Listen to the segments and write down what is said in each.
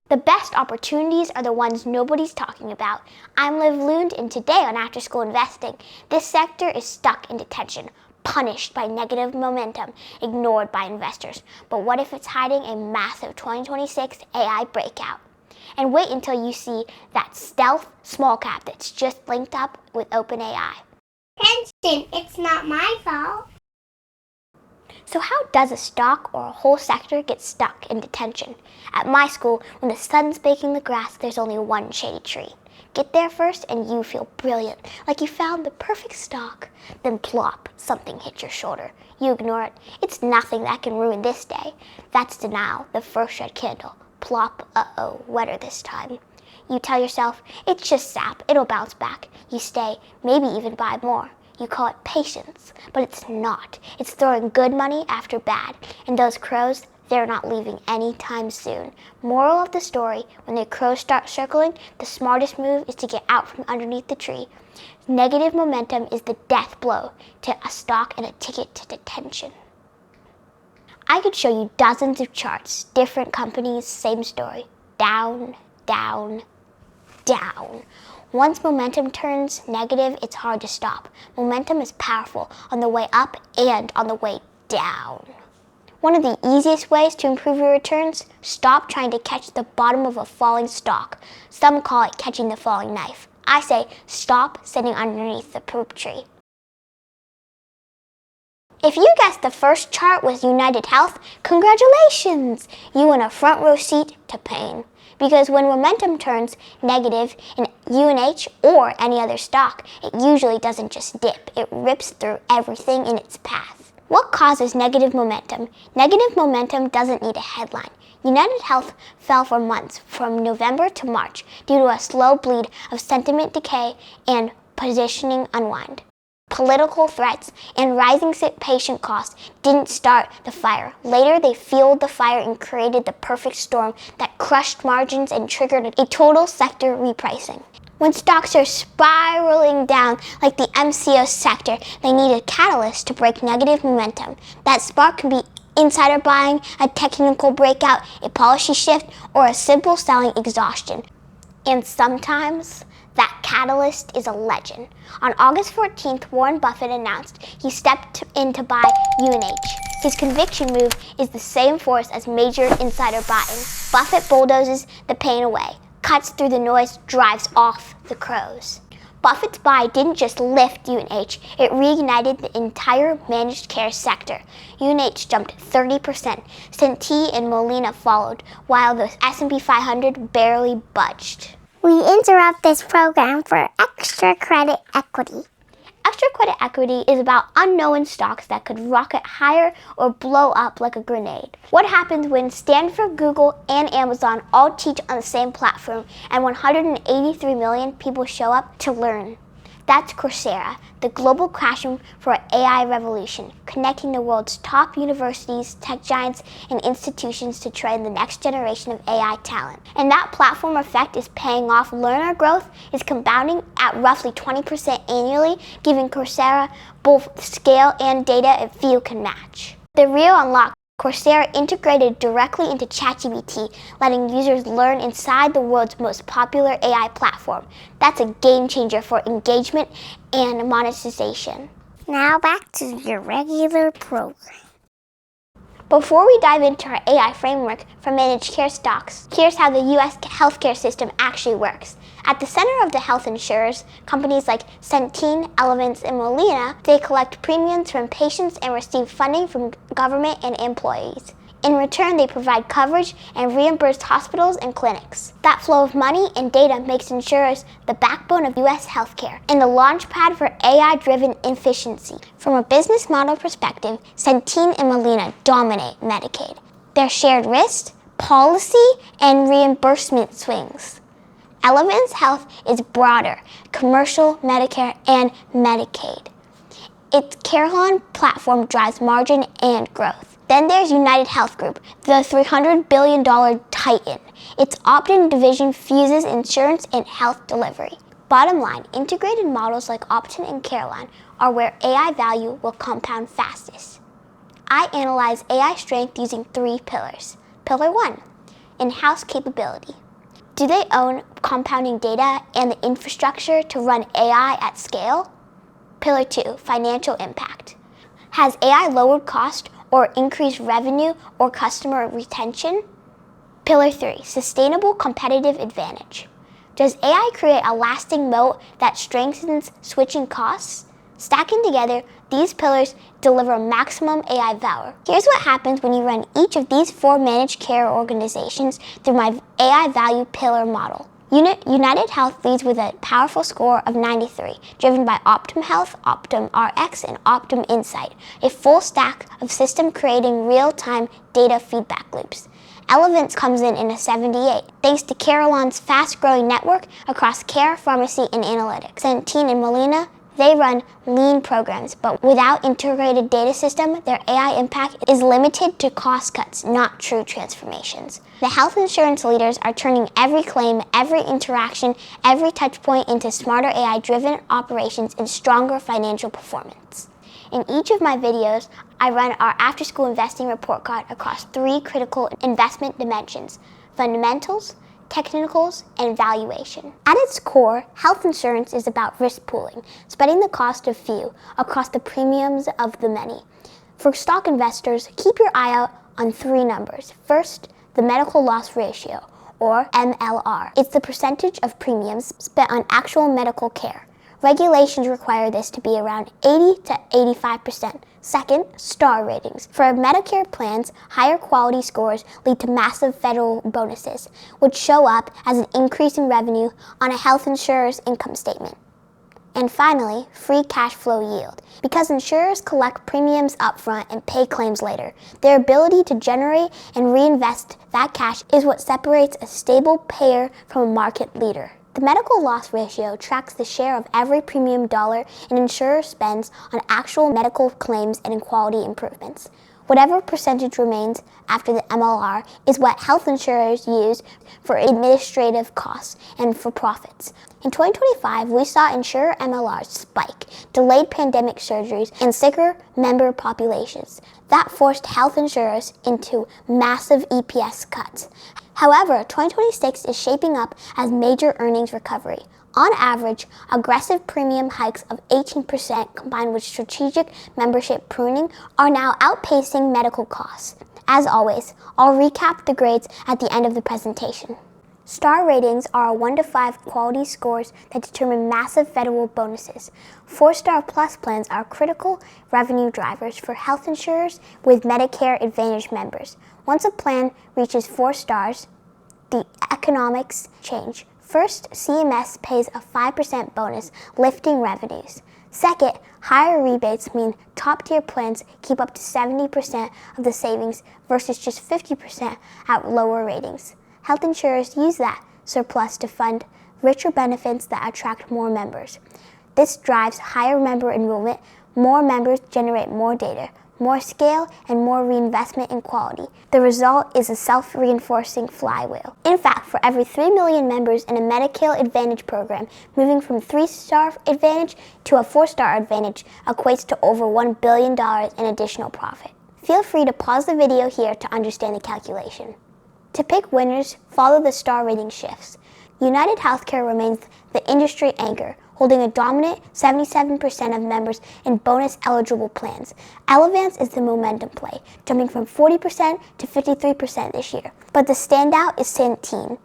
The best opportunities are the ones nobody's talking about. I'm Liv Lund, and today on After School Investing, this sector is stuck in detention, punished by negative momentum, ignored by investors. But what if it's hiding a massive 2026 AI breakout? And wait until you see that stealth small cap that's just linked up with OpenAI. Attention, it's not my fault. So how does a stock or a whole sector get stuck in detention? At my school, when the sun's baking the grass, there's only one shady tree. Get there first and you feel brilliant, like you found the perfect stock. Then plop, something hits your shoulder. You ignore it. It's nothing that can ruin this day. That's denial, the first red candle. Plop, uh-oh, wetter this time. You tell yourself, it's just sap, it'll bounce back. You stay, maybe even buy more. You call it patience, but it's not. It's throwing good money after bad. And those crows, they're not leaving anytime soon. Moral of the story, when the crows start circling, the smartest move is to get out from underneath the tree. Negative momentum is the death blow to a stock and a ticket to detention. I could show you dozens of charts, different companies, same story. Down, down, down. Once momentum turns negative, it's hard to stop. Momentum is powerful on the way up and on the way down. One of the easiest ways to improve your returns, stop trying to catch the bottom of a falling stock. Some call it catching the falling knife. I say stop sitting underneath the poop tree. If you guessed the first chart was United Health, congratulations! You won a front row seat to pain. Because when momentum turns negative in UNH or any other stock, it usually doesn't just dip, it rips through everything in its path. What causes negative momentum? Negative momentum doesn't need a headline. United Health fell for months from November to March due to a slow bleed of sentiment decay and positioning unwind. Political threats and rising patient costs didn't start the fire. Later, they fueled the fire and created the perfect storm that crushed margins and triggered a total sector repricing. When stocks are spiraling down like the MCO sector, they need a catalyst to break negative momentum. That spark can be insider buying, a technical breakout, a policy shift, or a simple selling exhaustion. And sometimes, that catalyst is a legend. On August 14th, Warren Buffett announced he stepped in to buy UNH. His conviction move is the same force as major insider buying. Buffett bulldozes the pain away, cuts through the noise, drives off the crows. Buffett's buy didn't just lift UNH, it reignited the entire managed care sector. UNH jumped 30%. Centene and Molina followed, while the S&P 500 barely budged. We interrupt this program for extra credit equity. Extra credit equity is about unknown stocks that could rocket higher or blow up like a grenade. What happens when Stanford, Google, and Amazon all teach on the same platform and 183 million people show up to learn? That's Coursera, the global classroom for an AI revolution, connecting the world's top universities, tech giants, and institutions to train the next generation of AI talent. And that platform effect is paying off. Learner growth is compounding at roughly 20% annually, giving Coursera both scale and data a few can match. The real unlock, Coursera integrated directly into ChatGPT, letting users learn inside the world's most popular AI platform. That's a game changer for engagement and monetization. Now back to your regular program. Before we dive into our AI framework for managed care stocks, here's how the US healthcare system actually works. At the center of the health insurers, companies like Centene, Elevance, and Molina, they collect premiums from patients and receive funding from government and employees. In return, they provide coverage and reimburse hospitals and clinics. That flow of money and data makes insurers the backbone of US healthcare and the launchpad for AI-driven efficiency. From a business model perspective, Centene and Molina dominate Medicaid. Their shared risk, policy, and reimbursement swings. Elevance Health is broader, commercial, Medicare, and Medicaid. Its Carelon platform drives margin and growth. Then there's United Health Group, the $300 billion titan. Its Optum division fuses insurance and health delivery. Bottom line, integrated models like Optum and Carelon are where AI value will compound fastest. I analyze AI strength using 3 pillars. Pillar 1, in-house capability? Do they own compounding data and the infrastructure to run AI at scale? Pillar 2, financial impact. Has AI lowered cost or increased revenue or customer retention? Pillar 3, sustainable competitive advantage. Does AI create a lasting moat that strengthens switching costs? Stacking together, these pillars deliver maximum AI value. Here's what happens when you run each of these 4 managed care organizations through my AI value pillar model. United Health leads with a powerful score of 93, driven by Optum Health, Optum Rx, and Optum Insight, a full stack of system creating real-time data feedback loops. Elevance comes in a 78, thanks to Carelon's fast-growing network across care, pharmacy, and analytics. Centene and Molina, they run lean programs, but without integrated data system, their AI impact is limited to cost cuts, not true transformations. The health insurance leaders are turning every claim, every interaction, every touch point into smarter AI-driven operations and stronger financial performance. In each of my videos, I run our after-school investing report card across 3 critical investment dimensions: fundamentals, technicals, and valuation. At its core, health insurance is about risk pooling, spreading the cost of few across the premiums of the many. For stock investors, keep your eye out on 3 numbers. First, the medical loss ratio, or MLR. It's the percentage of premiums spent on actual medical care. Regulations require this to be around 80 to 85%. Second, star ratings. For Medicare plans, higher quality scores lead to massive federal bonuses, which show up as an increase in revenue on a health insurer's income statement. And finally, free cash flow yield. Because insurers collect premiums upfront and pay claims later, their ability to generate and reinvest that cash is what separates a stable payer from a market leader. The medical loss ratio tracks the share of every premium dollar an insurer spends on actual medical claims and quality improvements. Whatever percentage remains after the MLR is what health insurers use for administrative costs and for profits. In 2025, we saw insurer MLRs spike, delayed pandemic surgeries, and sicker member populations. That forced health insurers into massive EPS cuts. However, 2026 is shaping up as major earnings recovery. On average, aggressive premium hikes of 18% combined with strategic membership pruning are now outpacing medical costs. As always, I'll recap the grades at the end of the presentation. Star ratings are 1 to 5 quality scores that determine massive federal bonuses. 4-star plus plans are critical revenue drivers for health insurers with Medicare Advantage members. Once a plan reaches 4 stars, the economics change. First, CMS pays a 5% bonus, lifting revenues. Second, higher rebates mean top-tier plans keep up to 70% of the savings versus just 50% at lower ratings. Health insurers use that surplus to fund richer benefits that attract more members. This drives higher member enrollment. More members generate more data, more scale, and more reinvestment in quality. The result is a self-reinforcing flywheel. In fact, for every 3 million members in a Medicare Advantage program, moving from 3-star Advantage to a 4-star Advantage equates to over $1 billion in additional profit. Feel free to pause the video here to understand the calculation. To pick winners, follow the star rating shifts. United Healthcare remains the industry anchor, holding a dominant 77% of members in bonus-eligible plans. Elevance is the momentum play, jumping from 40% to 53% this year. But the standout is Centene.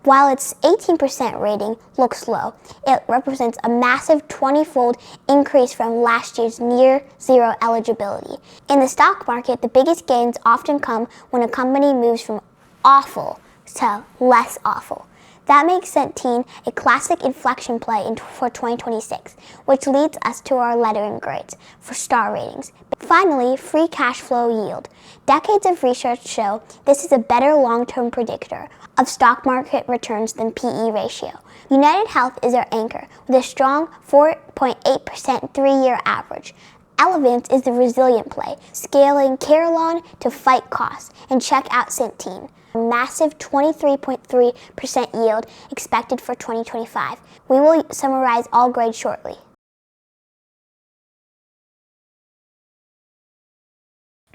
While its 18% rating looks low, it represents a massive 20-fold increase from last year's near-zero eligibility. In the stock market, the biggest gains often come when a company moves from awful to less awful. That makes Centene a classic inflection play for 2026, which leads us to our lettering grades for star ratings. Finally, free cash flow yield. Decades of research show this is a better long-term predictor of stock market returns than PE ratio. United Health is our anchor, with a strong 4.8% 3-year average. Elevance is the resilient play, scaling Carelon to fight costs, and check out Centene. A massive 23.3% yield expected for 2025. We will summarize all grades shortly.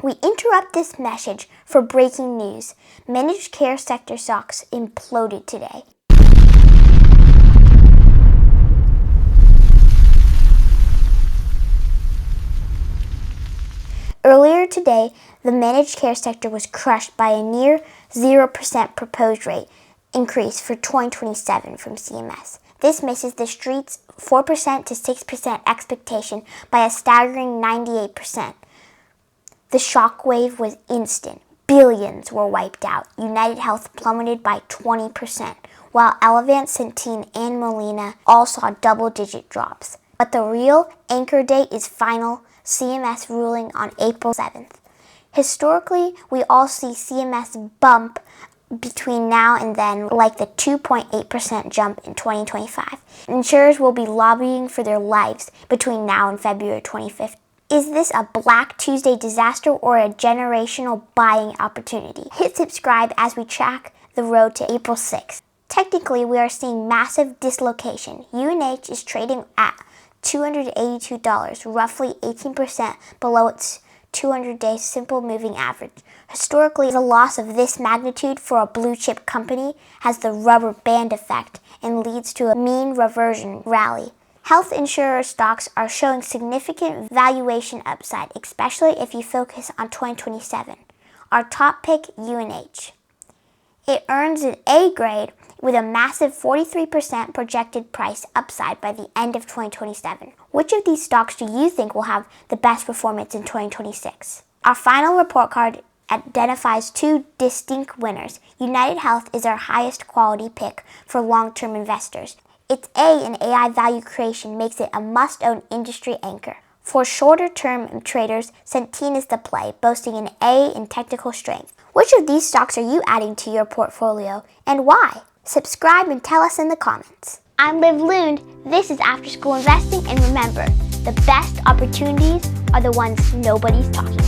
We interrupt this message for breaking news. Managed care sector stocks imploded today. Earlier today, the managed care sector was crushed by a near 0% proposed rate increase for 2027 from CMS. This misses the street's 4% to 6% expectation by a staggering 98%. The shockwave was instant. Billions were wiped out. United Health plummeted by 20%, while Elevance, Centene, and Molina all saw double-digit drops. But the real anchor date is final CMS ruling on April 7th. Historically, we all see CMS bump between now and then, like the 2.8% jump in 2025. Insurers will be lobbying for their lives between now and February 25th. Is this a Black Tuesday disaster or a generational buying opportunity? Hit subscribe as we track the road to April 6th. Technically, we are seeing massive dislocation. UNH is trading at $282, roughly 18% below its 200-day simple moving average. Historically, the loss of this magnitude for a blue-chip company has the rubber band effect and leads to a mean reversion rally. Health insurer stocks are showing significant valuation upside, especially if you focus on 2027. Our top pick, UNH. It earns an A grade with a massive 43% projected price upside by the end of 2027. Which of these stocks do you think will have the best performance in 2026? Our final report card identifies two distinct winners. United Health is our highest quality pick for long-term investors. Its A in AI value creation makes it a must-own industry anchor. For shorter-term traders, Centene is the play, boasting an A in technical strength. Which of these stocks are you adding to your portfolio, and why? Subscribe and tell us in the comments. I'm Liv Lund. This is After School Investing, and remember, the best opportunities are the ones nobody's talking about.